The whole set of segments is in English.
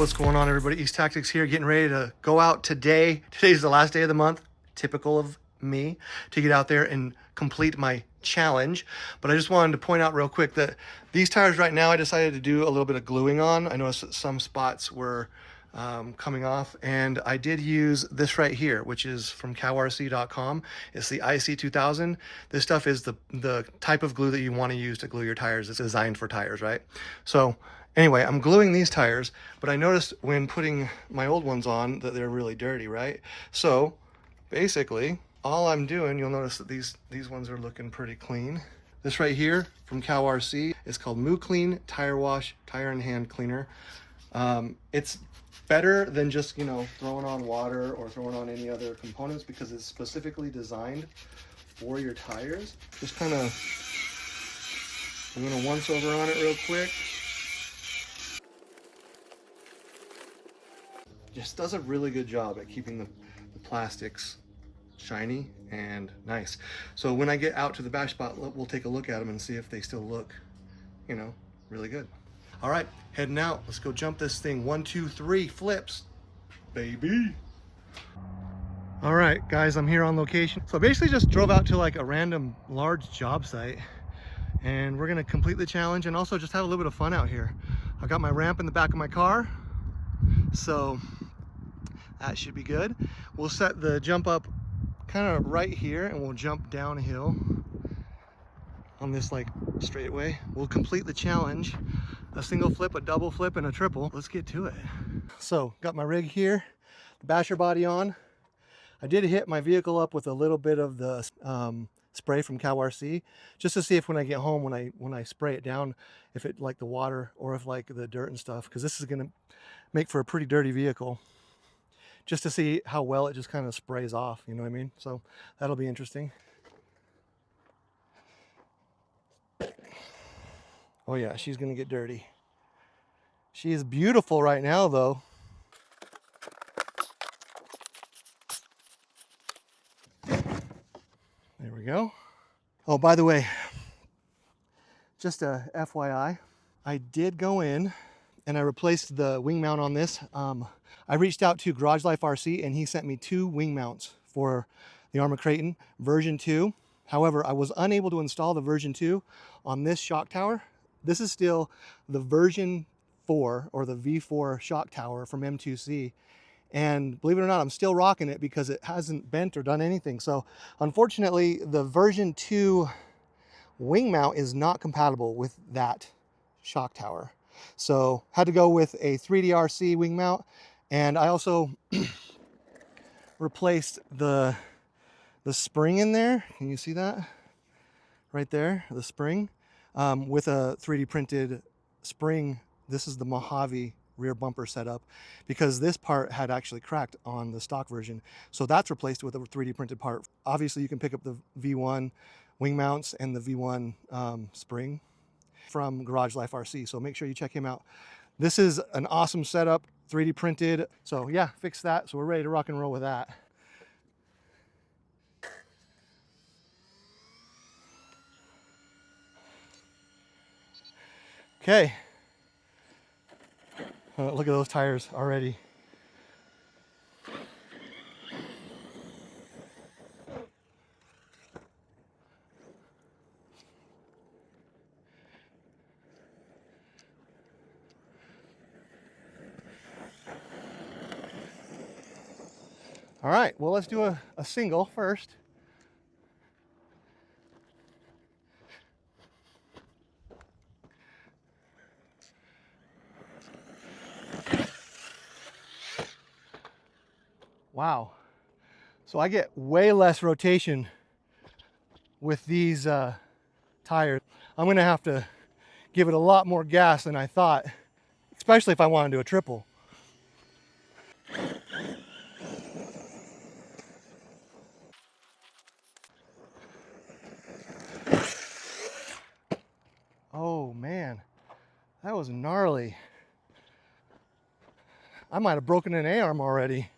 What's going on, everybody? East Tactics here, getting ready to go out today. Today's the last day of the month, typical of me, to get out there and complete my challenge. But I just wanted to point out real quick that these tires right now, I decided to do a little bit of gluing on. I noticed that some spots were coming off, and I did use this right here, which is from cowrc.com. It's the IC2000. This stuff is the type of glue that you want to use to glue your tires. It's designed for tires, right? So anyway, I'm gluing these tires, but I noticed when putting my old ones on that they're really dirty, right? So basically, all I'm doing, you'll notice that these ones are looking pretty clean. This right here from CowRC is called Moo Clean Tire Wash Tire and Hand Cleaner. It's better than just, you know, throwing on water or throwing on any other components because it's specifically designed for your tires. Just kind of, I'm going to once over on it real quick. Just does a really good job at keeping the plastics shiny and nice. So when I get out to the bash spot, we'll take a look at them and see if they still look, you know, really good. All right, heading out. Let's go jump this thing. 1, 2, 3 flips, baby. All right, guys, I'm here on location. So I basically just drove out to like a random large job site, and we're gonna complete the challenge and also just have a little bit of fun out here. I got my ramp in the back of my car, so that should be good. We'll set the jump up kind of right here and we'll jump downhill on this like straightaway. We'll complete the challenge. A single flip, a double flip, and a triple. Let's get to it. So got my rig here, the basher body on. I did hit my vehicle up with a little bit of the spray from CowRC just to see if when I get home, when I spray it down, if it like the water or if like the dirt and stuff, because this is gonna make for a pretty dirty vehicle, just to see how well it just kind of sprays off, you know what I mean? So that'll be interesting. Oh yeah, she's gonna get dirty. She is beautiful right now though. There we go. Oh, by the way, just a FYI, I did go in and I replaced the wing mount on this. I reached out to Garage Life RC and he sent me 2 wing mounts for the Arrma Kraton version 2. However, I was unable to install the version 2 on this shock tower. This is still the version 4 or the V4 shock tower from M2C. And believe it or not, I'm still rocking it because it hasn't bent or done anything. So unfortunately, the version 2 wing mount is not compatible with that shock tower. So had to go with a 3DRC wing mount. And I also replaced the spring in there. Can you see that? Right there, the spring, with a 3D printed spring. This is the Mojave rear bumper setup because this part had actually cracked on the stock version. So that's replaced with a 3D printed part. Obviously you can pick up the V1 wing mounts and the V1 spring from Garage Life RC. So make sure you check him out. This is an awesome setup, 3D printed. So yeah, fix that. So we're ready to rock and roll with that. Okay. Look at those tires already. All right, well, let's do a single first. Wow. So I get way less rotation with these tires. I'm gonna have to give it a lot more gas than I thought, especially if I want to do a triple. Oh man, that was gnarly. I might have broken an A-arm already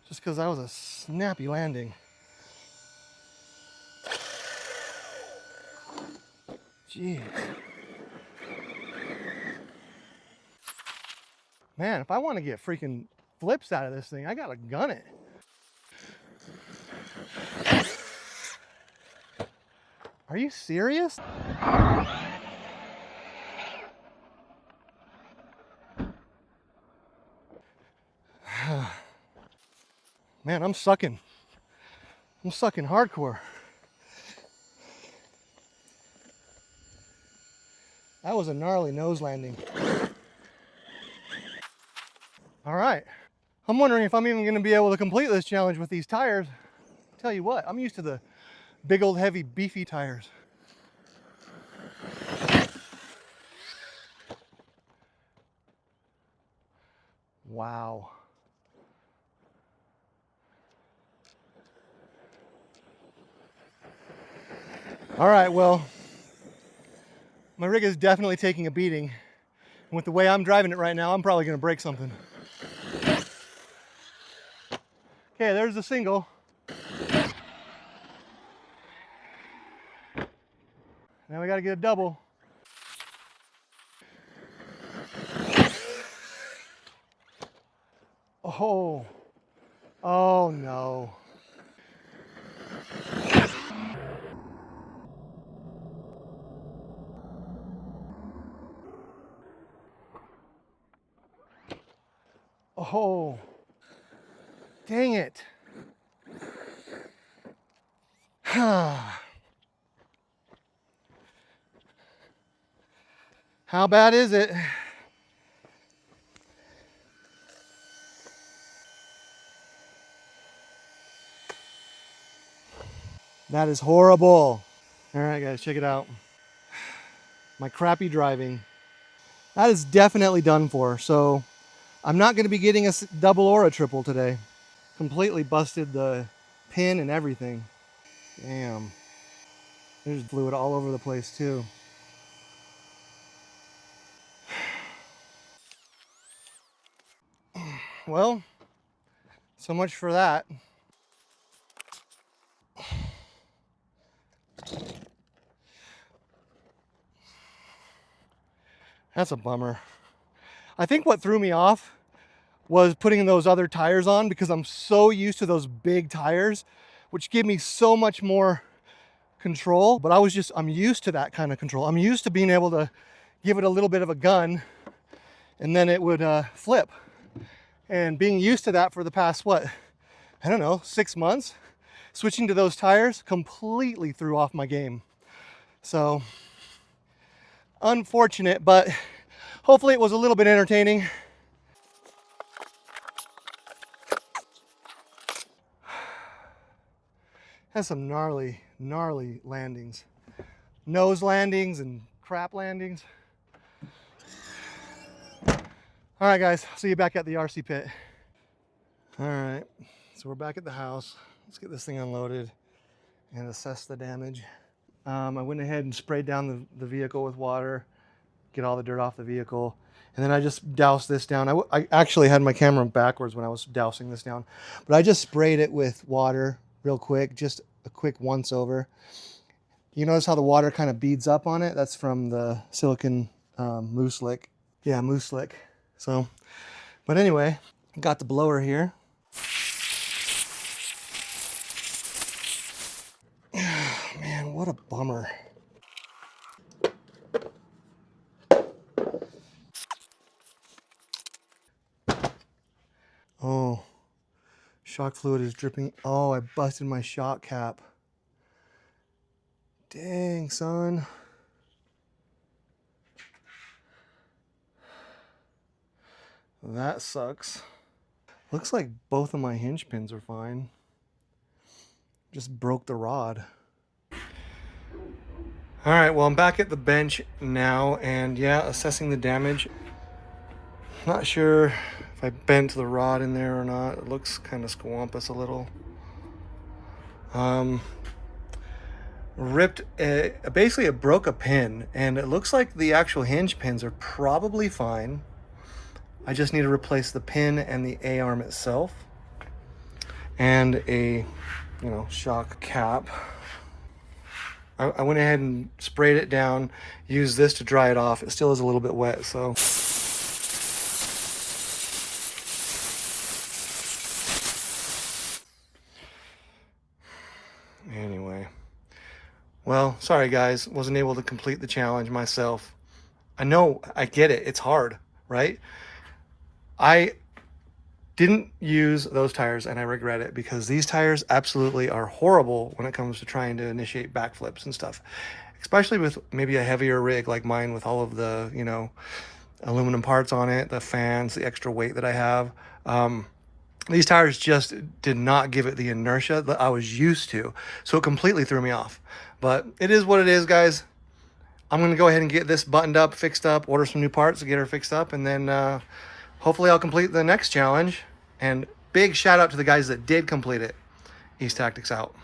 just because that was a snappy landing. Jeez. Man, if I want to get freaking flips out of this thing, I gotta gun it. Are you serious? Man, I'm sucking. I'm sucking hardcore. That was a gnarly nose landing. All right. I'm wondering if I'm even going to be able to complete this challenge with these tires. Tell you what, I'm used to the big old heavy beefy tires. Wow. All right, well, my rig is definitely taking a beating. And with the way I'm driving it right now, I'm probably going to break something. Okay, there's the single. Now we got to get a double. Oh, oh no. Oh, dang it. How bad is it? That is horrible. All right, guys, check it out. My crappy driving. That is definitely done for. So I'm not going to be getting a double or a triple today. Completely busted the pin and everything. Damn. There's fluid all over the place too. Well, so much for that. That's a bummer. I think what threw me off was putting those other tires on because I'm so used to those big tires, which give me so much more control. But I'm used to that kind of control. I'm used to being able to give it a little bit of a gun and then it would flip. And being used to that for the past, what, I don't know, 6 months, switching to those tires completely threw off my game. So unfortunate, but hopefully it was a little bit entertaining. Has some gnarly landings. Nose landings and crap landings. All right, guys, see you back at the RC pit. All right, so we're back at the house. Let's get this thing unloaded and assess the damage. I went ahead and sprayed down the vehicle with water, get all the dirt off the vehicle. And then I just doused this down. I actually had my camera backwards when I was dousing this down, but I just sprayed it with water real quick, just a quick once over. You notice how the water kind of beads up on it? That's from the silicone mousse lick. Yeah, mousse lick. So, but anyway, got the blower here. Man, what a bummer. Oh, shock fluid is dripping. Oh, I busted my shock cap. Dang, son. That sucks. Looks like both of my hinge pins are fine. Just broke the rod. All right, well, I'm back at the bench now, and yeah, assessing the damage. Not sure if I bent the rod in there or not. It looks kind of squampus a little. Basically it broke a pin, and it looks like the actual hinge pins are probably fine. I just need to replace the pin and the A-arm itself, and a, shock cap. I went ahead and sprayed it down, used this to dry it off. It still is a little bit wet, so. Anyway, well, sorry guys, wasn't able to complete the challenge myself. I know, I get it, it's hard, right? I didn't use those tires and I regret it, because these tires absolutely are horrible when it comes to trying to initiate backflips and stuff, especially with maybe a heavier rig like mine with all of the, you know, aluminum parts on it, the fans, the extra weight that I have. These tires just did not give it the inertia that I was used to, so it completely threw me off. But it is what it is, guys. I'm gonna go ahead and get this buttoned up, fixed up, order some new parts to get her fixed up, and then hopefully I'll complete the next challenge. And big shout out to the guys that did complete it. East Tactics out.